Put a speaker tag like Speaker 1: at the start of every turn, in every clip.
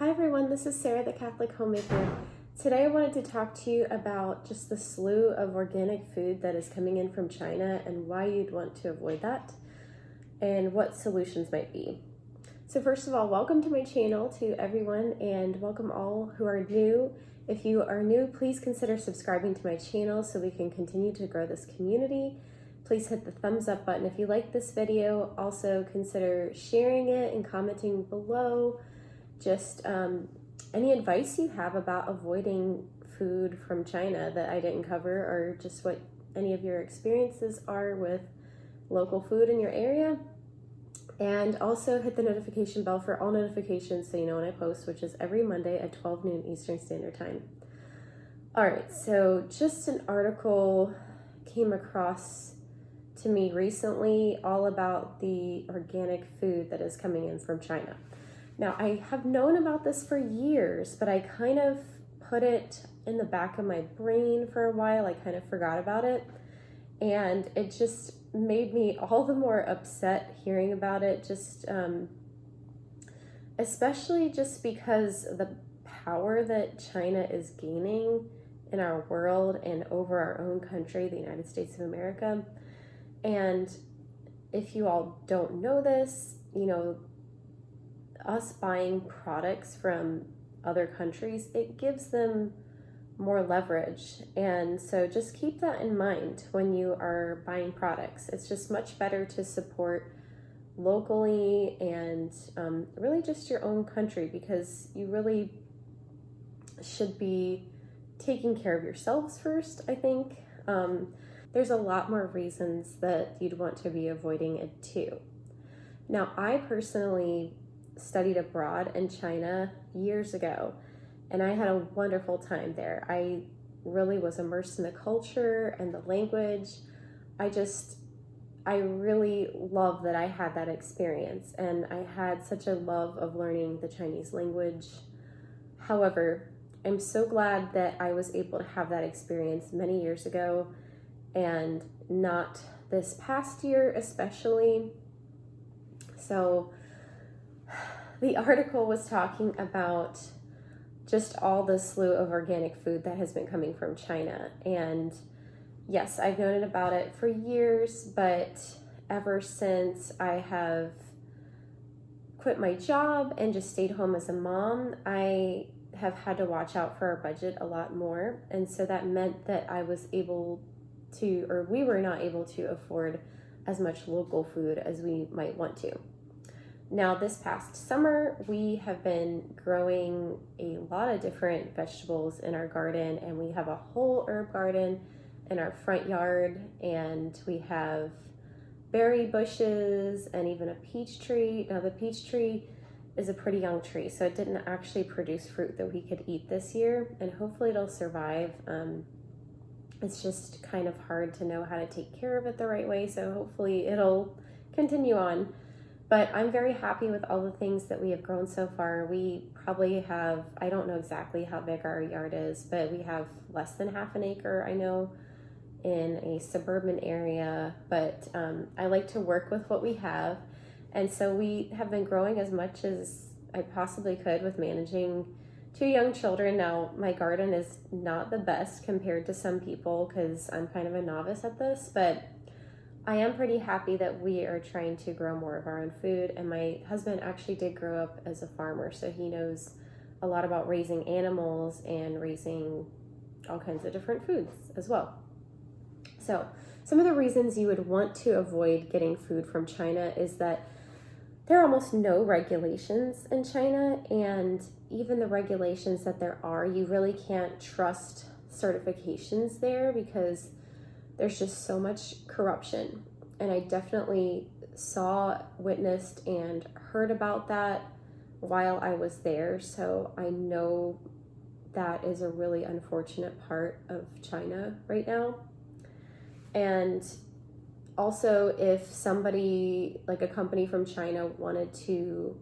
Speaker 1: Hi everyone, this is Sarah, the Catholic Homemaker. Today I wanted to talk to you about just the slew of organic food that is coming in from China and why you'd want to avoid that and what solutions might be. So first of all, welcome to my channel to everyone and welcome all who are new. If you are new, please consider subscribing to my channel so we can continue to grow this community. Please hit the thumbs up button if you like this video. Also consider sharing it and commenting below. Just any advice you have about avoiding food from China that I didn't cover, or just what any of your experiences are with local food in your area. And also hit the notification bell for all notifications so you know when I post, which is every Monday at 12 noon Eastern Standard Time. All right, so just an article came across to me recently all about the organic food that is coming in from China. Now, I have known about this for years, but I kind of put it in the back of my brain for a while. I kind of forgot about it. And it just made me all the more upset hearing about it, just especially just because the power that China is gaining in our world and over our own country, the United States of America. And if you all don't know this, us buying products from other countries, it gives them more leverage. And so just keep that in mind when you are buying products. It's just much better to support locally and really just your own country, because you really should be taking care of yourselves first, I think. There's a lot more reasons that you'd want to be avoiding it too. Now, I personally studied abroad in China years ago, and I had a wonderful time there. I really was immersed in the culture and the language. I really love that I had that experience, and I had such a love of learning the Chinese language. However, I'm so glad that I was able to have that experience many years ago and not this past year especially. So the article was talking about just all the slew of organic food that has been coming from China. And yes, I've known about it for years, but ever since I have quit my job and just stayed home as a mom, I have had to watch out for our budget a lot more. And so that meant that we were not able to afford as much local food as we might want to. Now, this past summer, we have been growing a lot of different vegetables in our garden, and we have a whole herb garden in our front yard, and we have berry bushes and even a peach tree. Now, the peach tree is a pretty young tree, so it didn't actually produce fruit that we could eat this year, and hopefully it'll survive. It's just kind of hard to know how to take care of it the right way, so hopefully it'll continue on. But I'm very happy with all the things that we have grown so far. We probably have, I don't know exactly how big our yard is, but we have less than half an acre, I know, in a suburban area. But I like to work with what we have. And so we have been growing as much as I possibly could with managing 2 young children. Now, my garden is not the best compared to some people because I'm kind of a novice at this, but I am pretty happy that we are trying to grow more of our own food. And my husband actually did grow up as a farmer, so he knows a lot about raising animals and raising all kinds of different foods as well. So some of the reasons you would want to avoid getting food from China is that there are almost no regulations in China, and even the regulations that there are, you really can't trust certifications there because there's just so much corruption. And I definitely saw, witnessed, and heard about that while I was there. So I know that is a really unfortunate part of China right now. And also, if somebody, like a company from China, wanted to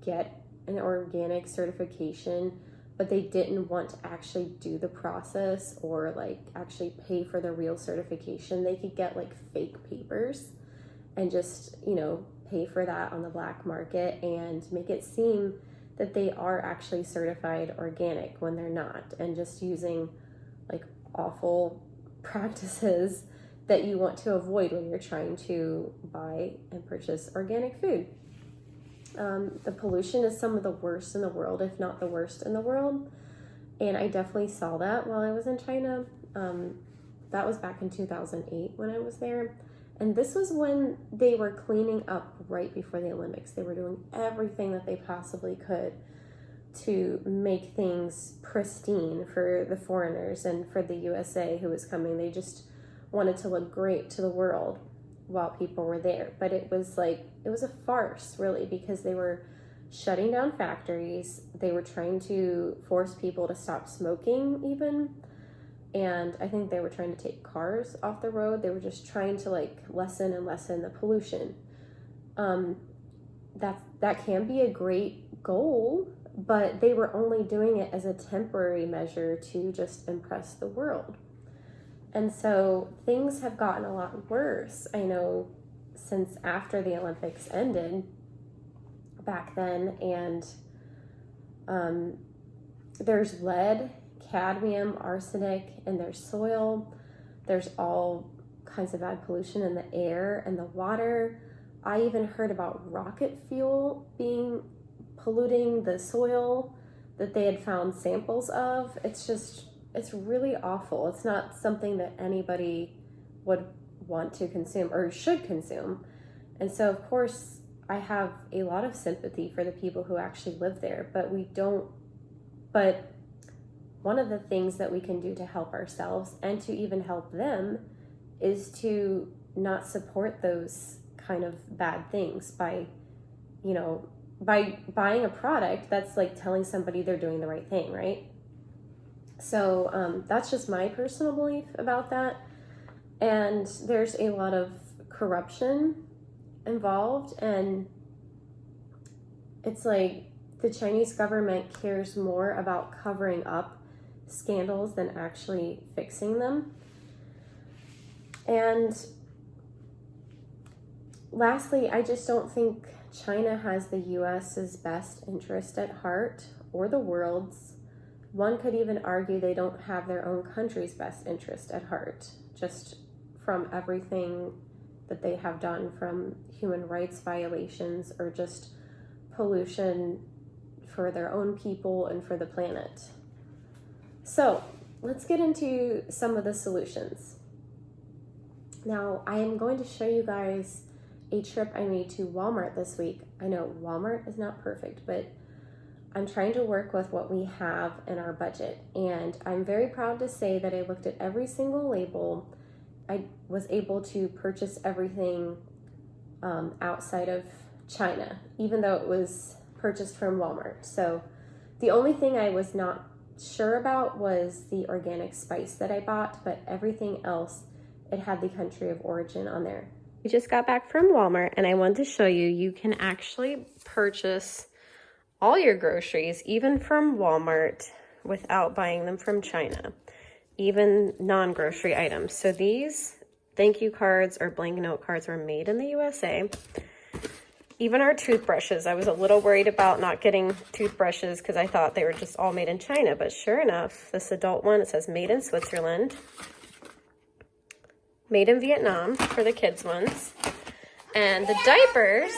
Speaker 1: get an organic certification, but they didn't want to actually do the process or actually pay for the real certification, they could get fake papers and just, pay for that on the black market and make it seem that they are actually certified organic when they're not, and just using like awful practices that you want to avoid when you're trying to buy and purchase organic food. The pollution is some of the worst in the world, if not the worst in the world. And I definitely saw that while I was in China. That was back in 2008 when I was there. And this was when they were cleaning up right before the Olympics. They were doing everything that they possibly could to make things pristine for the foreigners and for the USA who was coming. They just wanted to look great to the world while people were there. But it was a farce, really, because they were shutting down factories. They were trying to force people to stop smoking even. And I think they were trying to take cars off the road. They were just trying to lessen and lessen the pollution. That can be a great goal, but they were only doing it as a temporary measure to just impress the world. And so things have gotten a lot worse, I know, since after the Olympics ended back then. And there's lead, cadmium, arsenic in their soil. There's all kinds of bad pollution in the air and the water. I even heard about rocket fuel polluting the soil that they had found samples of. It's really awful. It's not something that anybody would want to consume or should consume. And so, of course, I have a lot of sympathy for the people who actually live there, but one of the things that we can do to help ourselves and to even help them is to not support those kind of bad things by buying a product that's like telling somebody they're doing the right thing, right? So that's just my personal belief about that. And there's a lot of corruption involved, and it's like the Chinese government cares more about covering up scandals than actually fixing them. And lastly, I just don't think China has the US's best interest at heart, or the world's. One could even argue they don't have their own country's best interest at heart, just from everything that they have done, from human rights violations or just pollution for their own people and for the planet. So let's get into some of the solutions. Now, I am going to show you guys a trip I made to Walmart this week. I know Walmart is not perfect, but I'm trying to work with what we have in our budget. And I'm very proud to say that I looked at every single label. I was able to purchase everything outside of China, even though it was purchased from Walmart. So the only thing I was not sure about was the organic spice that I bought, but everything else, it had the country of origin on there. We just got back from Walmart, and I wanted to show you can actually purchase all your groceries, even from Walmart, without buying them from China, even non-grocery items. So these thank you cards or blank note cards were made in the USA. Even our toothbrushes, I was a little worried about not getting toothbrushes because I thought they were just all made in China, but sure enough, this adult one, it says made in Switzerland, made in Vietnam for the kids ones, and the diapers.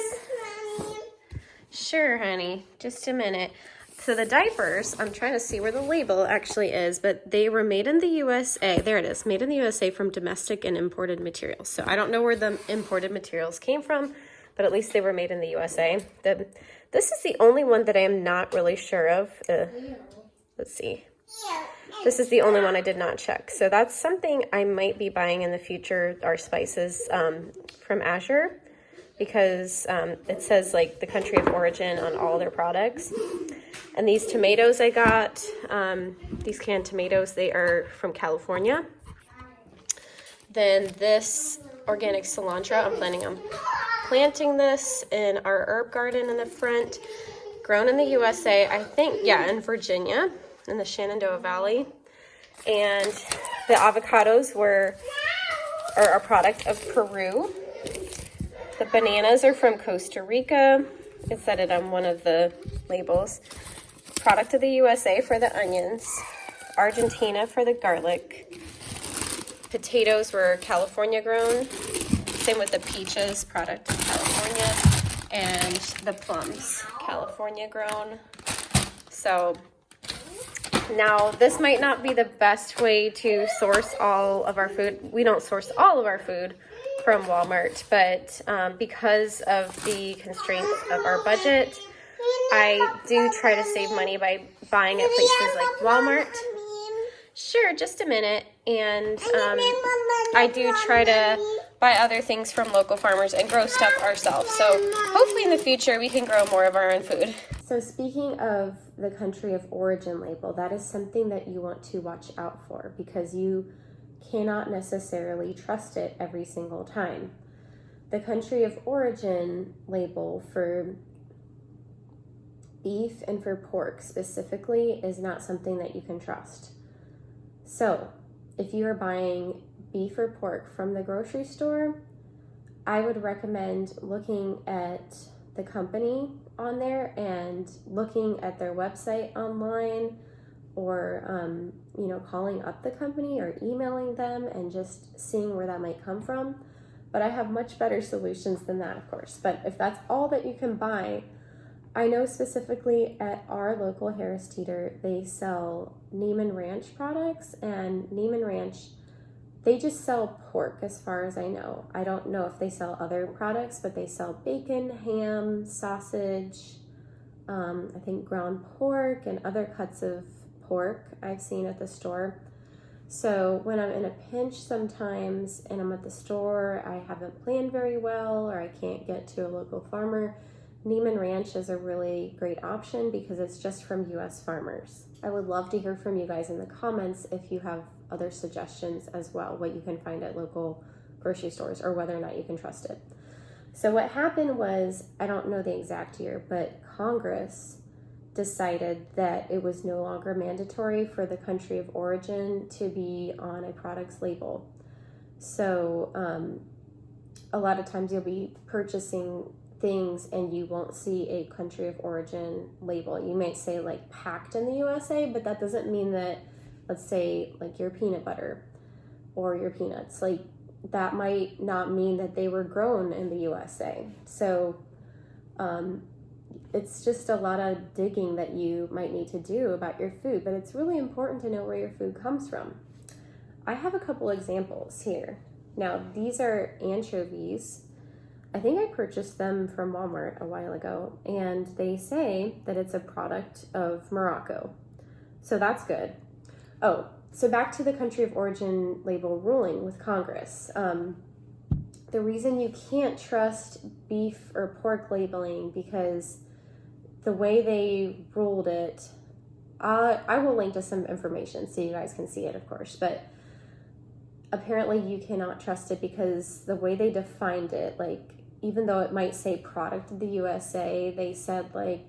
Speaker 1: Sure, honey, just a minute. So the diapers, I'm trying to see where the label actually is, but they were made in the USA. There it is, made in the USA from domestic and imported materials. So I don't know where the imported materials came from, but at least they were made in the USA. This is the only one that I am not really sure of. Let's see. This is the only one I did not check. So that's something I might be buying in the future, our spices from Azure, because it says like the country of origin on all their products. And these tomatoes I got, these canned tomatoes, they are from California. Then this organic cilantro, I'm planning on planting this in our herb garden in the front, grown in the USA, I think, yeah, in Virginia, in the Shenandoah Valley. And the avocados are a product of Peru. The bananas are from Costa Rica. It said it on one of the labels. Product of the USA for the onions, Argentina for the garlic. Potatoes were California grown. Same with the peaches, product of California. And the plums, California grown. So now this might not be the best way to source all of our food. We don't source all of our food from Walmart, but because of the constraints of our budget, I do try to save money by buying at places like Walmart. Sure, just a minute. And I do try to buy other things from local farmers and grow stuff ourselves. So hopefully in the future we can grow more of our own food. So speaking of the country of origin label, that is something that you want to watch out for because you cannot necessarily trust it every single time. The country of origin label for beef and for pork specifically is not something that you can trust. So if you are buying beef or pork from the grocery store, I would recommend looking at the company on there and looking at their website online, or calling up the company or emailing them and just seeing where that might come from. But I have much better solutions than that, of course. But if that's all that you can buy, I know specifically at our local Harris Teeter, they sell Neiman Ranch products, and Neiman Ranch, they just sell pork as far as I know. I don't know if they sell other products, but they sell bacon, ham, sausage, I think ground pork and other cuts of pork I've seen at the store. So when I'm in a pinch sometimes and I'm at the store, I haven't planned very well, or I can't get to a local farmer, Neiman Ranch is a really great option because it's just from U.S. farmers. I would love to hear from you guys in the comments if you have other suggestions as well, what you can find at local grocery stores or whether or not you can trust it. So what happened was, I don't know the exact year, but Congress decided that it was no longer mandatory for the country of origin to be on a product's label. So a lot of times you'll be purchasing things and you won't see a country of origin label. You might say like packed in the USA, but that doesn't mean that, let's say like your peanut butter or your peanuts, like that might not mean that they were grown in the USA. So it's just a lot of digging that you might need to do about your food, but it's really important to know where your food comes from. I have a couple examples here. Now, these are anchovies. I think I purchased them from Walmart a while ago, and they say that it's a product of Morocco. So that's good. Oh, so back to the country of origin label ruling with Congress. The reason you can't trust beef or pork labeling because the way they ruled it, I will link to some information so you guys can see it, of course, but apparently you cannot trust it because the way they defined it, like even though it might say product of the USA, they said like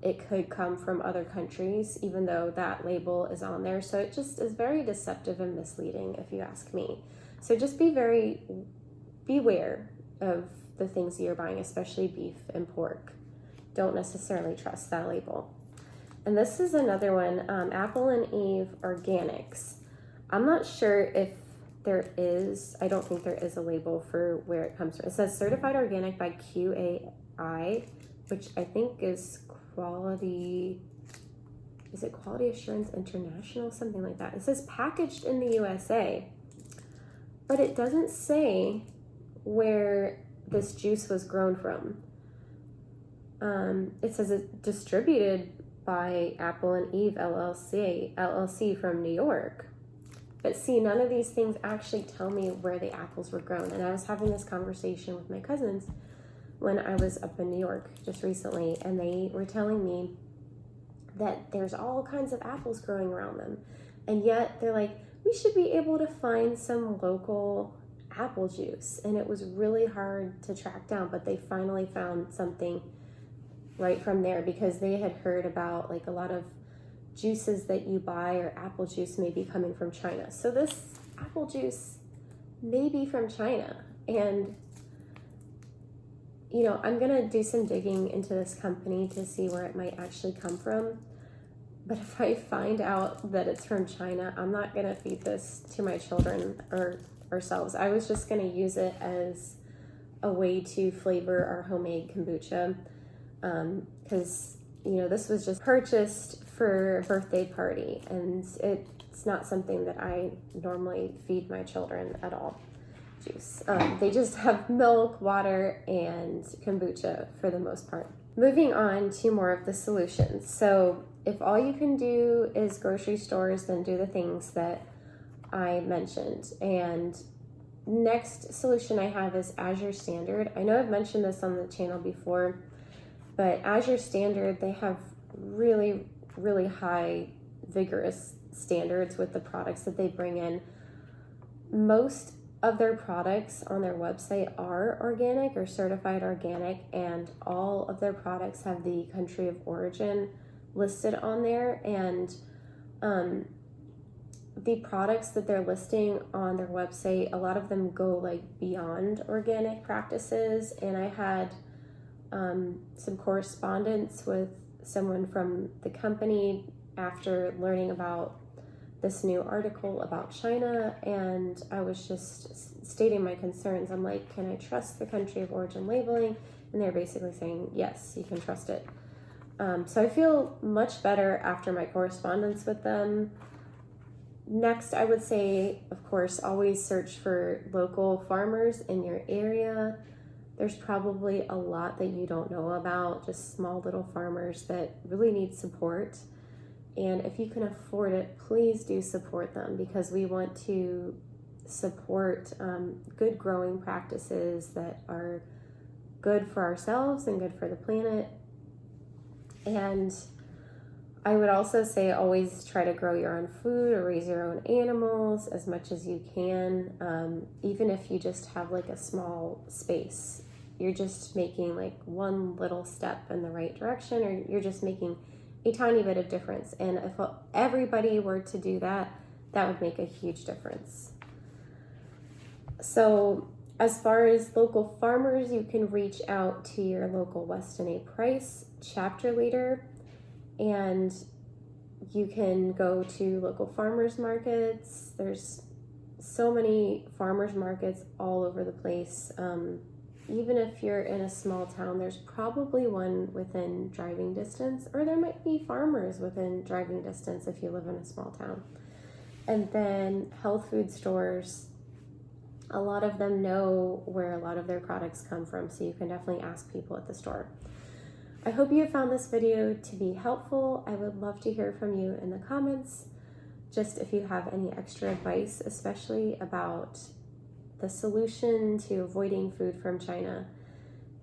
Speaker 1: it could come from other countries, even though that label is on there. So it just is very deceptive and misleading, if you ask me. So just beware of the things that you're buying, especially beef and pork. Don't necessarily trust that label. And this is another one, Apple and Eve Organics. I'm not sure if there is, I don't think there is a label for where it comes from. It says certified organic by QAI, which I think is quality, is it Quality Assurance International? Something like that. It says packaged in the USA, but it doesn't say where this juice was grown from. It says it's distributed by Apple and Eve LLC from New York. But see, none of these things actually tell me where the apples were grown. And I was having this conversation with my cousins when I was up in New York just recently, and they were telling me that there's all kinds of apples growing around them. And yet they're like, we should be able to find some local apple juice. And it was really hard to track down, but they finally found something right from there because they had heard about like a lot of juices that you buy or apple juice may be coming from China. So this apple juice may be from China. And I'm gonna do some digging into this company to see where it might actually come from. But if I find out that it's from China, I'm not gonna feed this to my children or ourselves. I was just gonna use it as a way to flavor our homemade kombucha, because this was just purchased for a birthday party, and it's not something that I normally feed my children at all. Juice. They just have milk, water, and kombucha for the most part. Moving on to more of the solutions. So if all you can do is grocery stores, then do the things that I mentioned. And next solution I have is Azure Standard. I know I've mentioned this on the channel before, but Azure Standard, they have really, really high, vigorous standards with the products that they bring in. Most of their products on their website are organic or certified organic, and all of their products have the country of origin listed on there. And the products that they're listing on their website, a lot of them go like beyond organic practices. And I had some correspondence with someone from the company after learning about this new article about China, and I was just stating my concerns. I'm like, can I trust the country of origin labeling? And they're basically saying, yes, you can trust it. So I feel much better after my correspondence with them. Next, I would say, of course, always search for local farmers in your area. There's probably a lot that you don't know about, just small little farmers that really need support. And if you can afford it, please do support them, because we want to support good growing practices that are good for ourselves and good for the planet. And I would also say always try to grow your own food or raise your own animals as much as you can, even if you just have like a small space. You're just making like one little step in the right direction, or you're just making a tiny bit of difference. And if everybody were to do that, that would make a huge difference. So as far as local farmers, you can reach out to your local Weston A. Price chapter leader, and you can go to local farmers markets. There's so many farmers markets all over the place. Even if you're in a small town, there's probably one within driving distance, or there might be farmers within driving distance if you live in a small town. And then health food stores, a lot of them know where a lot of their products come from, so you can definitely ask people at the store. I hope you found this video to be helpful. I would love to hear from you in the comments, just if you have any extra advice, especially about the solution to avoiding food from China.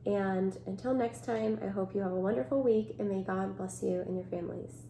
Speaker 1: And until next time, I hope you have a wonderful week, and may God bless you and your families.